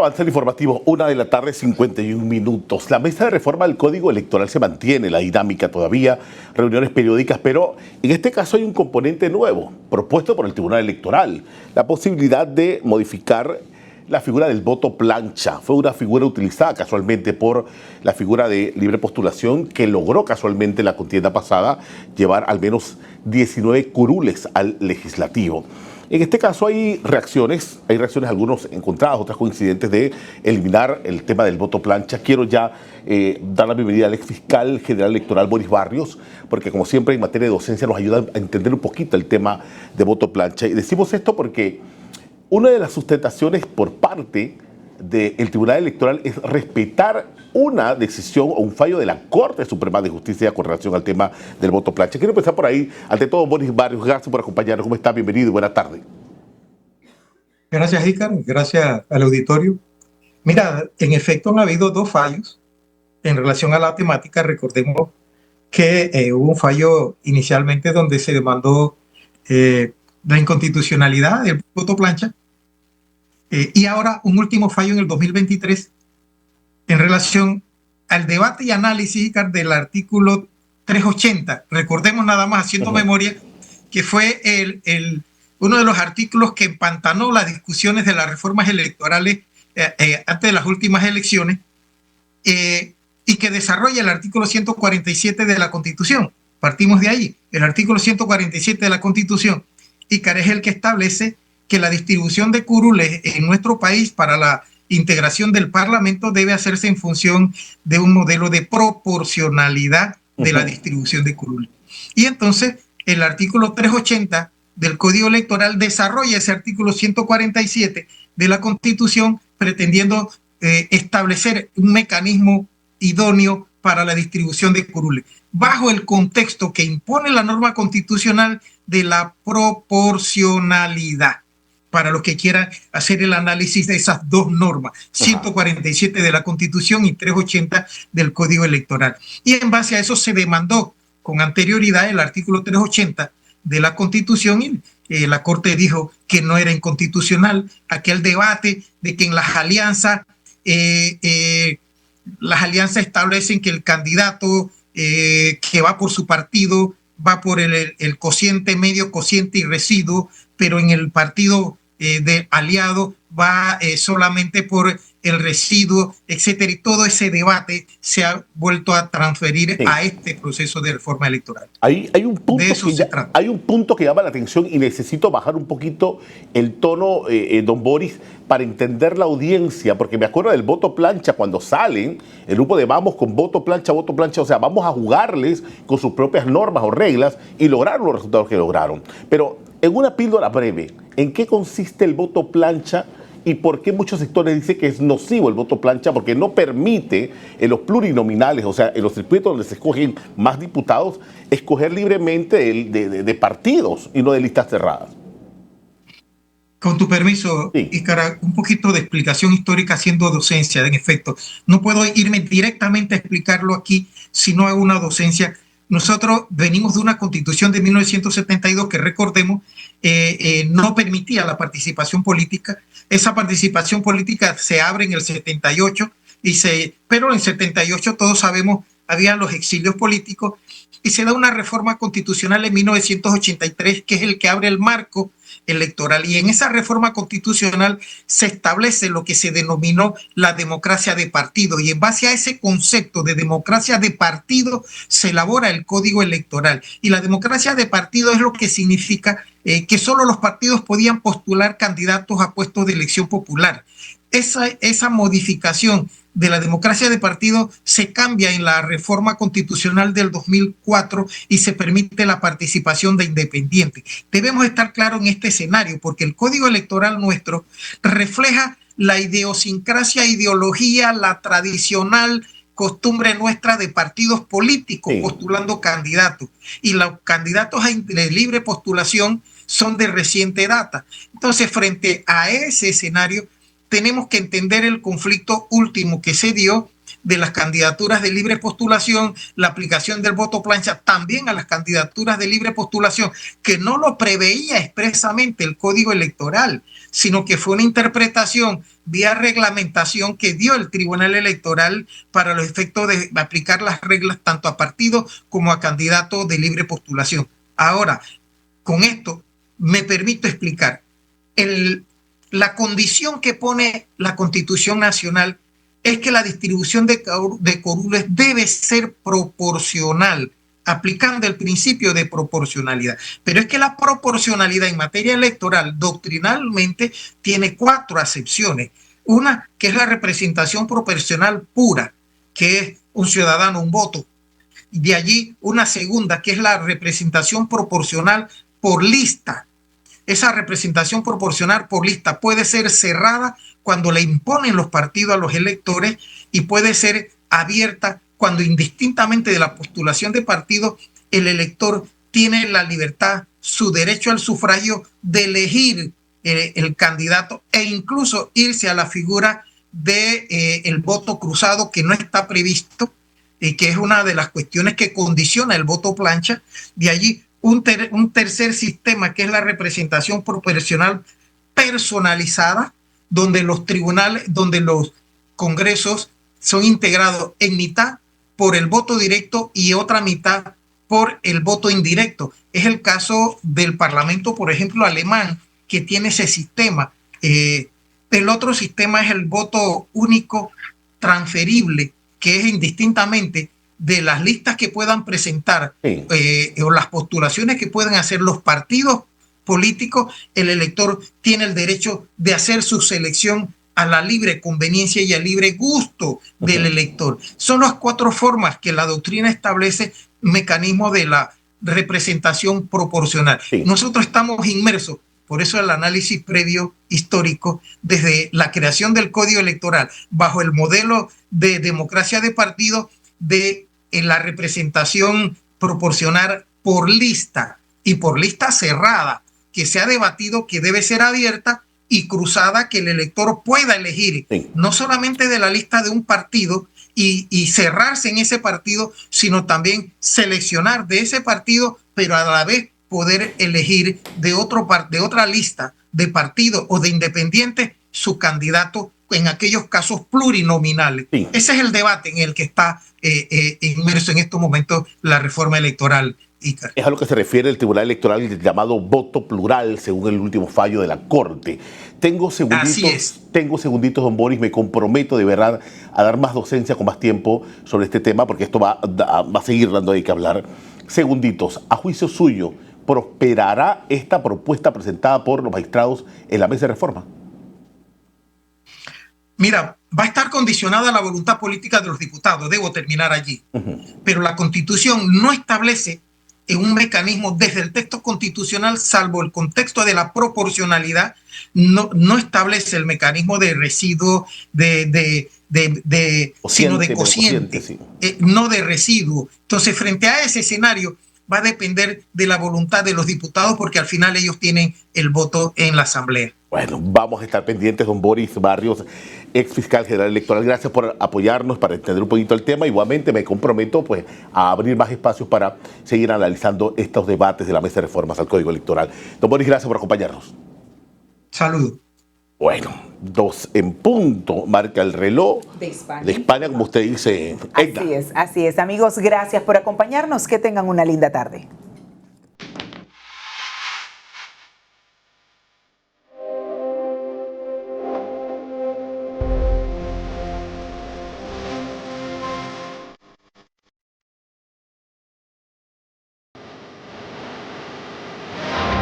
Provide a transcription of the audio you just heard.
avanza el informativo, 1:51 PM. La mesa de reforma del Código Electoral se mantiene, la dinámica todavía, reuniones periódicas, pero en este caso hay un componente nuevo, propuesto por el Tribunal Electoral, la posibilidad de modificar la figura del voto plancha. Fue una figura utilizada casualmente por la figura de libre postulación que logró casualmente la contienda pasada llevar al menos 19 curules al legislativo. En este caso hay reacciones, algunos encontradas, otras coincidentes de eliminar el tema del voto plancha. Quiero ya dar la bienvenida al ex fiscal general electoral Boris Barrios, porque como siempre en materia de docencia nos ayuda a entender un poquito el tema de voto plancha. Y decimos esto porque una de las sustentaciones por parte del Tribunal Electoral es respetar una decisión o un fallo de la Corte Suprema de Justicia con relación al tema del voto plancha. Quiero empezar por ahí. Ante todo, Boris Barrios, gracias por acompañarnos. ¿Cómo está? Bienvenido y buena tarde. Gracias, Ícaro. Gracias al auditorio. Mira, en efecto han habido dos fallos en relación a la temática. Recordemos que hubo un fallo inicialmente donde se demandó la inconstitucionalidad del voto plancha y ahora un último fallo en el 2023 en relación al debate y análisis, Ícaro, del artículo 380. Recordemos nada más, haciendo memoria, que fue uno de los artículos que empantanó las discusiones de las reformas electorales antes de las últimas elecciones y que desarrolla el artículo 147 de la Constitución. Partimos de ahí. El artículo 147 de la Constitución, Ícaro, es el que establece que la distribución de curules en nuestro país para la integración del Parlamento debe hacerse en función de un modelo de proporcionalidad de la distribución de curules. Y entonces el artículo 380 del Código Electoral desarrolla ese artículo 147 de la Constitución pretendiendo establecer un mecanismo idóneo para la distribución de curules, bajo el contexto que impone la norma constitucional de la proporcionalidad. Para los que quieran hacer el análisis de esas dos normas, 147 de la Constitución y 380 del Código Electoral. Y en base a eso se demandó con anterioridad el artículo 380 de la Constitución y la Corte dijo que no era inconstitucional aquel debate de que en las alianzas establecen que el candidato que va por su partido va por el cociente medio, cociente y residuo, pero en el partido de aliado va solamente por el residuo, etcétera. Y todo ese debate se ha vuelto a transferir a este proceso de reforma electoral. Hay un punto que llama la atención y necesito bajar un poquito el tono, don Boris, para entender la audiencia, porque me acuerdo del voto plancha cuando salen, el grupo de vamos con voto plancha, o sea, vamos a jugarles con sus propias normas o reglas y lograron los resultados que lograron. Pero en una píldora breve, ¿en qué consiste el voto plancha y por qué muchos sectores dicen que es nocivo el voto plancha? Porque no permite en los plurinominales, o sea, en los circuitos donde se escogen más diputados, escoger libremente de partidos y no de listas cerradas. Con tu permiso, sí. Ícaro, un poquito de explicación histórica haciendo docencia, en efecto. No puedo irme directamente a explicarlo aquí si no hago una docencia. Nosotros venimos de una constitución de 1972 que, recordemos, no permitía la participación política. Esa participación política se abre en el 78, pero en el 78 todos sabemos, había los exilios políticos y se da una reforma constitucional en 1983 que es el que abre el marco electoral, y en esa reforma constitucional se establece lo que se denominó la democracia de partido, y en base a ese concepto de democracia de partido se elabora el Código Electoral. Y la democracia de partido es lo que significa que solo los partidos podían postular candidatos a puestos de elección popular. Esa modificación de la democracia de partido se cambia en la reforma constitucional del 2004 y se permite la participación de independientes. Debemos estar claros en este escenario porque el Código Electoral nuestro refleja la idiosincrasia, ideología, la tradicional costumbre nuestra de partidos políticos postulando candidatos, y los candidatos de libre postulación son de reciente data. Entonces, frente a ese escenario, tenemos que entender el conflicto último que se dio de las candidaturas de libre postulación, la aplicación del voto plancha también a las candidaturas de libre postulación, que no lo preveía expresamente el Código Electoral, sino que fue una interpretación vía reglamentación que dio el Tribunal Electoral para los efectos de aplicar las reglas tanto a partidos como a candidatos de libre postulación. Ahora, con esto me permito explicar. La condición que pone la Constitución Nacional es que la distribución de curules debe ser proporcional, aplicando el principio de proporcionalidad. Pero es que la proporcionalidad en materia electoral doctrinalmente tiene 4 acepciones. Una, que es la representación proporcional pura, que es un ciudadano, un voto. De allí una segunda, que es la representación proporcional por lista. Esa representación proporcional por lista puede ser cerrada cuando le imponen los partidos a los electores y puede ser abierta cuando indistintamente de la postulación de partidos el elector tiene la libertad, su derecho al sufragio de elegir el candidato e incluso irse a la figura de el voto cruzado, que no está previsto, que es una de las cuestiones que condiciona el voto plancha. De allí un tercer sistema, que es la representación proporcional personalizada, donde los tribunales, donde los congresos son integrados en mitad por el voto directo y otra mitad por el voto indirecto. Es el caso del Parlamento, por ejemplo, alemán, que tiene ese sistema. El otro sistema es el voto único transferible, que es indistintamente de las listas que puedan presentar o las postulaciones que puedan hacer los partidos políticos. El elector tiene el derecho de hacer su selección a la libre conveniencia y al libre gusto del elector. Son las 4 formas que la doctrina establece, mecanismo de la representación proporcional. Nosotros estamos inmersos, por eso el análisis previo histórico, desde la creación del Código Electoral, bajo el modelo de democracia de partido, de la representación proporcional por lista y por lista cerrada, que se ha debatido que debe ser abierta, y cruzada, que el elector pueda elegir no solamente de la lista de un partido y cerrarse en ese partido, sino también seleccionar de ese partido, pero a la vez poder elegir de otra lista de partido o de independiente su candidato en aquellos casos plurinominales. Ese es el debate en el que está inmerso en estos momentos la reforma electoral. Es a lo que se refiere el Tribunal Electoral llamado voto plural, según el último fallo de la Corte. Tengo segunditos, don Boris, me comprometo de verdad a dar más docencia con más tiempo sobre este tema, porque esto va a seguir dando de qué hablar. Segunditos, a juicio suyo, ¿prosperará esta propuesta presentada por los magistrados en la mesa de reforma? Mira, va a estar condicionada a la voluntad política de los diputados, debo terminar allí. Pero la Constitución no establece en un mecanismo desde el texto constitucional, salvo el contexto de la proporcionalidad, no establece el mecanismo de residuo, sino de cociente, sí. No de residuo. Entonces, frente a ese escenario, va a depender de la voluntad de los diputados, porque al final ellos tienen el voto en la Asamblea. Bueno, vamos a estar pendientes, don Boris Barrios, ex fiscal general electoral. Gracias por apoyarnos para entender un poquito el tema. Igualmente me comprometo pues a abrir más espacios para seguir analizando estos debates de la mesa de reformas al Código Electoral. Don Boris, gracias por acompañarnos. Saludos. Bueno, 2 en punto, marca el reloj de España, como usted dice. Así es, amigos, gracias por acompañarnos, que tengan una linda tarde.